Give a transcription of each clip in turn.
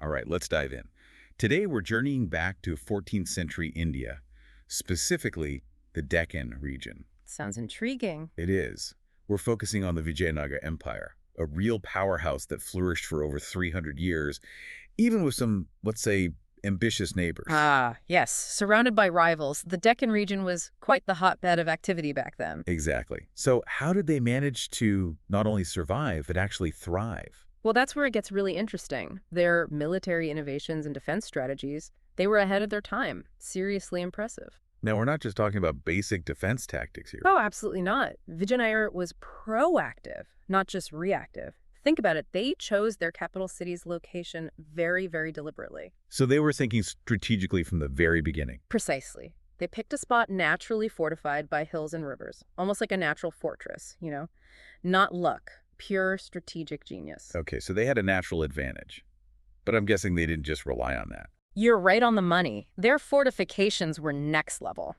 All right, let's dive in. Today, we're journeying back to 14th century India, specifically the Deccan region. Sounds intriguing. It is. We're focusing on the Vijayanagara Empire, a real powerhouse that flourished for over 300 years, even with some, let's say, ambitious neighbors. Ah, yes. Surrounded by rivals, the Deccan region was quite the hotbed of activity back then. Exactly. So how did they manage to not only survive, but actually thrive? Well, that's where it gets really interesting. Their military innovations and defense strategies, they were ahead of their time. Seriously impressive. Now, we're not just talking about basic defense tactics here. Oh, absolutely not. Vijayanagara was proactive, not just reactive. Think about it. They chose their capital city's location very, very deliberately. So they were thinking strategically from the very beginning. Precisely. They picked a spot naturally fortified by hills and rivers, almost like a natural fortress, Not luck, pure strategic genius. Okay, so they had a natural advantage. But I'm guessing they didn't just rely on that. You're right on the money. Their fortifications were next level.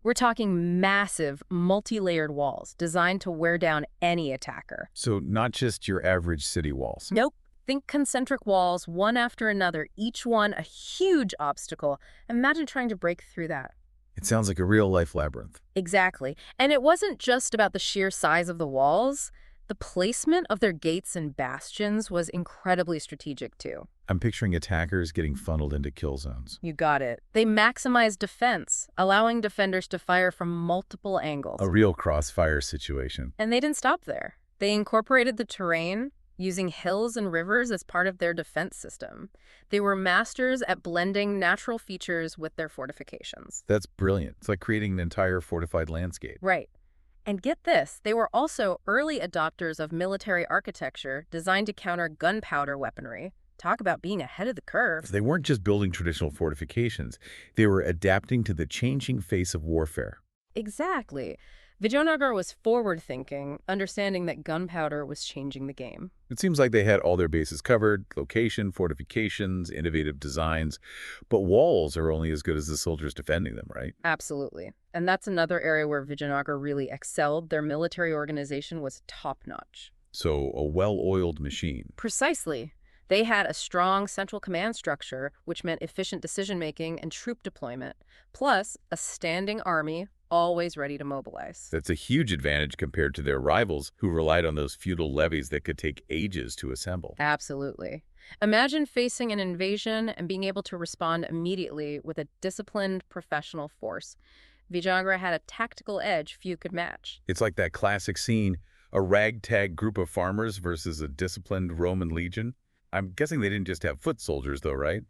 We're talking massive, multi-layered walls designed to wear down any attacker. So not just your average city walls. Nope. Think concentric walls, one after another, each one a huge obstacle. Imagine trying to break through that. It sounds like a real-life labyrinth. Exactly. And it wasn't just about the sheer size of the walls. The placement of their gates and bastions was incredibly strategic, too. I'm picturing attackers getting funneled into kill zones. You got it. They maximized defense, allowing defenders to fire from multiple angles. A real crossfire situation. And they didn't stop there. They incorporated the terrain, using hills and rivers as part of their defense system. They were masters at blending natural features with their fortifications. That's brilliant. It's like creating an entire fortified landscape. Right. And get this, they were also early adopters of military architecture designed to counter gunpowder weaponry. Talk about being ahead of the curve. They weren't just building traditional fortifications. They were adapting to the changing face of warfare. Exactly. Vijayanagara was forward-thinking, understanding that gunpowder was changing the game. It seems like they had all their bases covered: location, fortifications, innovative designs. But walls are only as good as the soldiers defending them, right? Absolutely. And that's another area where Vijayanagara really excelled. Their military organization was top-notch. So a well-oiled machine. Precisely. They had a strong central command structure, which meant efficient decision-making and troop deployment, plus a standing army always ready to mobilize. That's a huge advantage compared to their rivals who relied on those feudal levies that could take ages to assemble. Absolutely. Imagine facing an invasion and being able to respond immediately with a disciplined professional force. Vijayanagara had a tactical edge few could match. It's like that classic scene, a ragtag group of farmers versus a disciplined Roman legion. I'm guessing they didn't just have foot soldiers, though, right?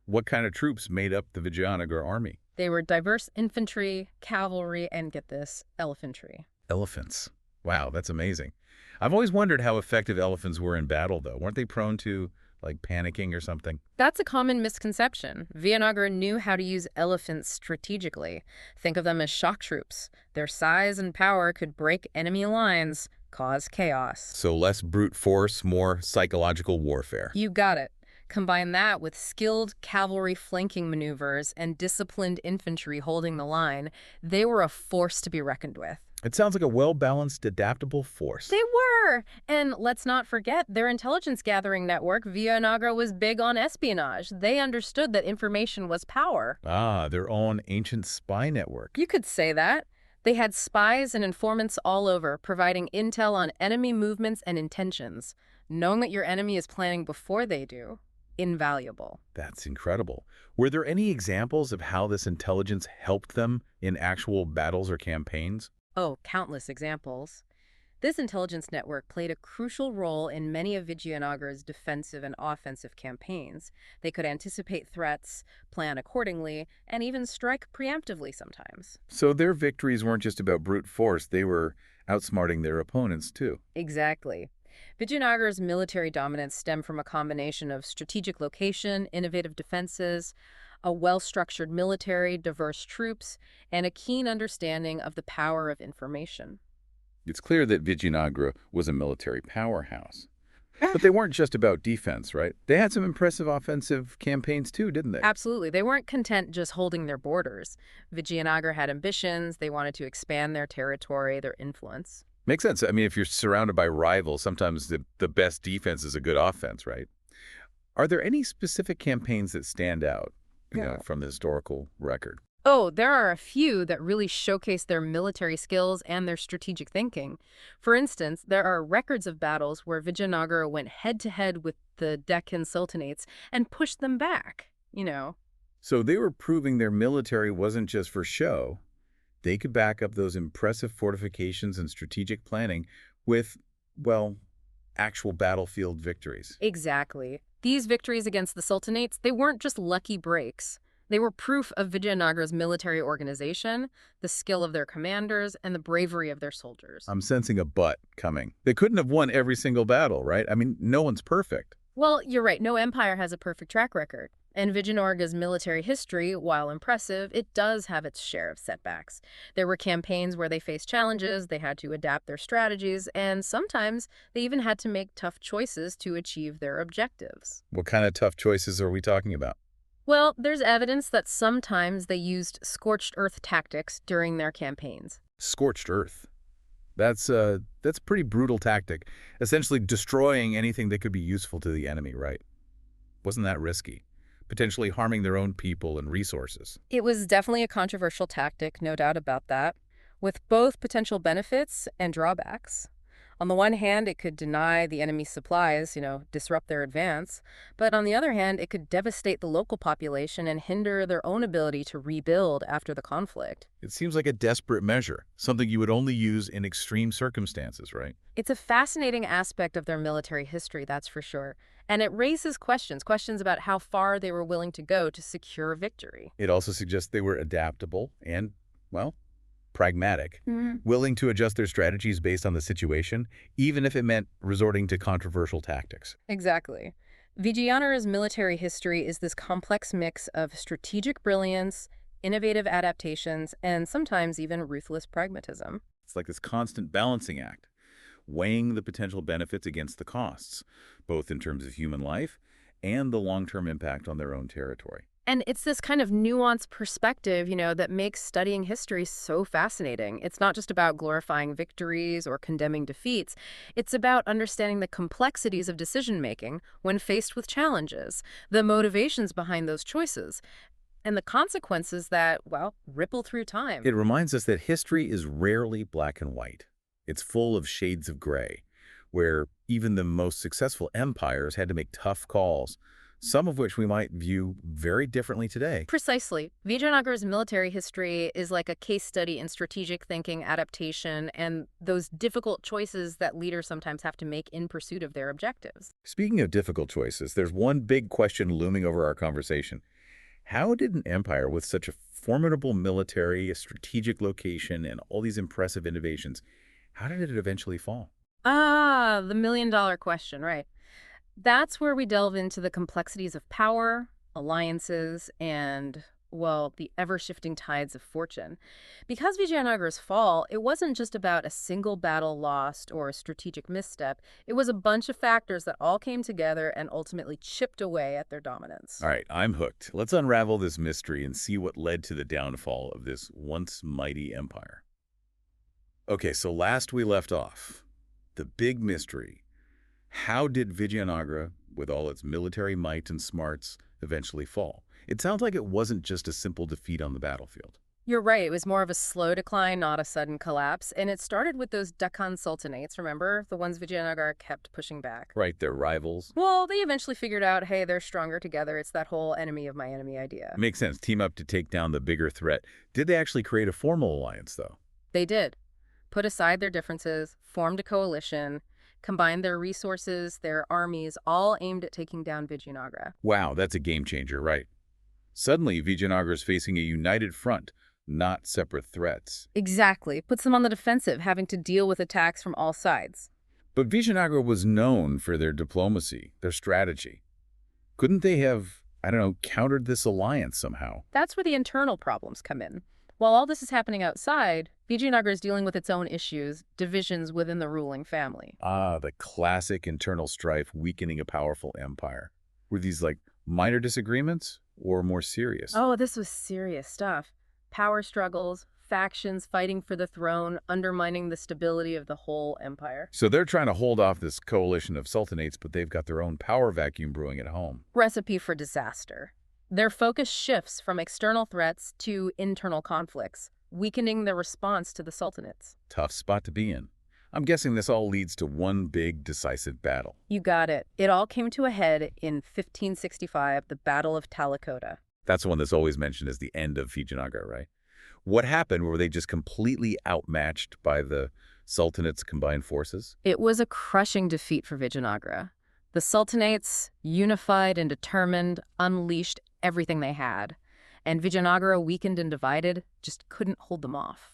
What kind of troops made up the Vijayanagara army? They were diverse infantry, cavalry, and get this, elephantry. Elephants. Wow, that's amazing. I've always wondered how effective elephants were in battle, though. Weren't they prone to, like, panicking or something? That's a common misconception. Vijayanagara knew how to use elephants strategically. Think of them as shock troops. Their size and power could break enemy lines, cause chaos. So less brute force, more psychological warfare. You got it. Combine that with skilled cavalry flanking maneuvers and disciplined infantry holding the line, they were a force to be reckoned with. It sounds like a well-balanced, adaptable force. They were! And let's not forget their intelligence gathering network. Vijayanagara was big on espionage. They understood that information was power. Ah, their own ancient spy network. You could say that. They had spies and informants all over, providing intel on enemy movements and intentions. Knowing that your enemy is planning before they do, invaluable. That's incredible. Were there any examples of how this intelligence helped them in actual battles or campaigns? Oh, countless examples. This intelligence network played a crucial role in many of Vijayanagara's defensive and offensive campaigns. They could anticipate threats, plan accordingly, and even strike preemptively sometimes. So their victories weren't just about brute force, they were outsmarting their opponents too. Exactly. Vijayanagara's military dominance stemmed from a combination of strategic location, innovative defenses, a well-structured military, diverse troops, and a keen understanding of the power of information. It's clear that Vijayanagara was a military powerhouse. But they weren't just about defense, right? They had some impressive offensive campaigns too, didn't they? Absolutely. They weren't content just holding their borders. Vijayanagara had ambitions. They wanted to expand their territory, their influence. Makes sense. I mean, if you're surrounded by rivals, sometimes the best defense is a good offense, right? Are there any specific campaigns that stand out, Yeah. from the historical record? Oh, there are a few that really showcase their military skills and their strategic thinking. For instance, there are records of battles where Vijayanagara went head-to-head with the Deccan Sultanates and pushed them back. So they were proving their military wasn't just for show. They could back up those impressive fortifications and strategic planning with, well, actual battlefield victories. Exactly. These victories against the Sultanates, they weren't just lucky breaks. They were proof of Vijayanagara's military organization, the skill of their commanders, and the bravery of their soldiers. I'm sensing a but coming. They couldn't have won every single battle, right? I mean, no one's perfect. Well, you're right. No empire has a perfect track record. And Vijayanagara's military history, while impressive, it does have its share of setbacks. There were campaigns where they faced challenges, they had to adapt their strategies, and sometimes they even had to make tough choices to achieve their objectives. What kind of tough choices are we talking about? Well, there's evidence that sometimes they used scorched earth tactics during their campaigns. Scorched earth. That's a pretty brutal tactic, essentially destroying anything that could be useful to the enemy, right? Wasn't that risky? Potentially harming their own people and resources. It was definitely a controversial tactic, no doubt about that, with both potential benefits and drawbacks. On the one hand, it could deny the enemy's supplies, disrupt their advance. But on the other hand, it could devastate the local population and hinder their own ability to rebuild after the conflict. It seems like a desperate measure, something you would only use in extreme circumstances, right? It's a fascinating aspect of their military history, that's for sure. And it raises questions about how far they were willing to go to secure victory. It also suggests they were adaptable and, well, pragmatic, Mhm. willing to adjust their strategies based on the situation, even if it meant resorting to controversial tactics. Exactly. Vijayanagara's military history is this complex mix of strategic brilliance, innovative adaptations, and sometimes even ruthless pragmatism. It's like this constant balancing act, weighing the potential benefits against the costs, both in terms of human life and the long-term impact on their own territory. And it's this kind of nuanced perspective, that makes studying history so fascinating. It's not just about glorifying victories or condemning defeats. It's about understanding the complexities of decision-making when faced with challenges, the motivations behind those choices, and the consequences that, well, ripple through time. It reminds us that history is rarely black and white. It's full of shades of gray, where even the most successful empires had to make tough calls, some of which we might view very differently today. Precisely. Vijayanagara's military history is like a case study in strategic thinking, adaptation, and those difficult choices that leaders sometimes have to make in pursuit of their objectives. Speaking of difficult choices, there's one big question looming over our conversation. How did an empire with such a formidable military, a strategic location, and all these impressive innovations, how did it eventually fall? Ah, the million-dollar question, right. That's where we delve into the complexities of power, alliances, and, well, the ever-shifting tides of fortune. Because Vijayanagara's fall, it wasn't just about a single battle lost or a strategic misstep. It was a bunch of factors that all came together and ultimately chipped away at their dominance. All right, I'm hooked. Let's unravel this mystery and see what led to the downfall of this once mighty empire. Okay, so last we left off, the big mystery. How did Vijayanagara, with all its military might and smarts, eventually fall? It sounds like it wasn't just a simple defeat on the battlefield. You're right. It was more of a slow decline, not a sudden collapse. And it started with those Deccan Sultanates, remember? The ones Vijayanagara kept pushing back. Right, their rivals. Well, they eventually figured out, hey, they're stronger together. It's that whole enemy of my enemy idea. Makes sense. Team up to take down the bigger threat. Did they actually create a formal alliance, though? They did. Put aside their differences, formed a coalition, combined their resources, their armies, all aimed at taking down Vijayanagara. Wow, that's a game changer, right? Suddenly, Vijayanagara is facing a united front, not separate threats. Exactly. Puts them on the defensive, having to deal with attacks from all sides. But Vijayanagara was known for their diplomacy, their strategy. Couldn't they have, I don't know, countered this alliance somehow? That's where the internal problems come in. While all this is happening outside, Vijayanagara is dealing with its own issues, divisions within the ruling family. Ah, the classic internal strife weakening a powerful empire. Were these like minor disagreements or more serious? Oh, this was serious stuff. Power struggles, factions fighting for the throne, undermining the stability of the whole empire. So they're trying to hold off this coalition of sultanates, but they've got their own power vacuum brewing at home. Recipe for disaster. Their focus shifts from external threats to internal conflicts, weakening the response to the sultanates. Tough spot to be in. I'm guessing this all leads to one big decisive battle. You got it. It all came to a head in 1565, the Battle of Talikota. That's the one that's always mentioned as the end of Vijayanagara, right? What happened? Were they just completely outmatched by the Sultanates' combined forces? It was a crushing defeat for Vijayanagara. The Sultanates, unified and determined, unleashed everything they had. And Vijayanagara, weakened and divided, just couldn't hold them off.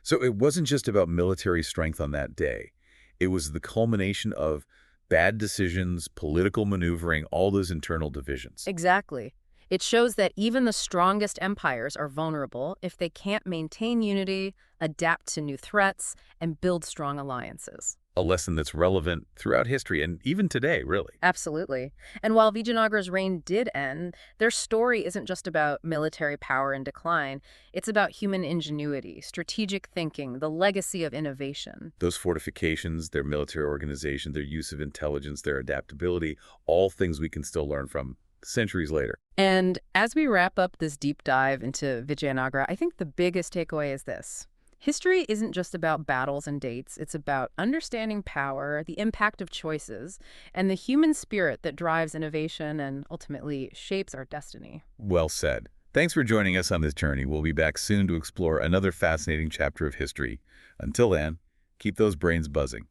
So it wasn't just about military strength on that day. It was the culmination of bad decisions, political maneuvering, all those internal divisions. Exactly. It shows that even the strongest empires are vulnerable if they can't maintain unity, adapt to new threats, and build strong alliances. A lesson that's relevant throughout history and even today, really. Absolutely. And while Vijayanagara's reign did end, their story isn't just about military power and decline. It's about human ingenuity, strategic thinking, the legacy of innovation. Those fortifications, their military organization, their use of intelligence, their adaptability, all things we can still learn from centuries later. And as we wrap up this deep dive into Vijayanagara, I think the biggest takeaway is this. History isn't just about battles and dates. It's about understanding power, the impact of choices, and the human spirit that drives innovation and ultimately shapes our destiny. Well said. Thanks for joining us on this journey. We'll be back soon to explore another fascinating chapter of history. Until then, keep those brains buzzing.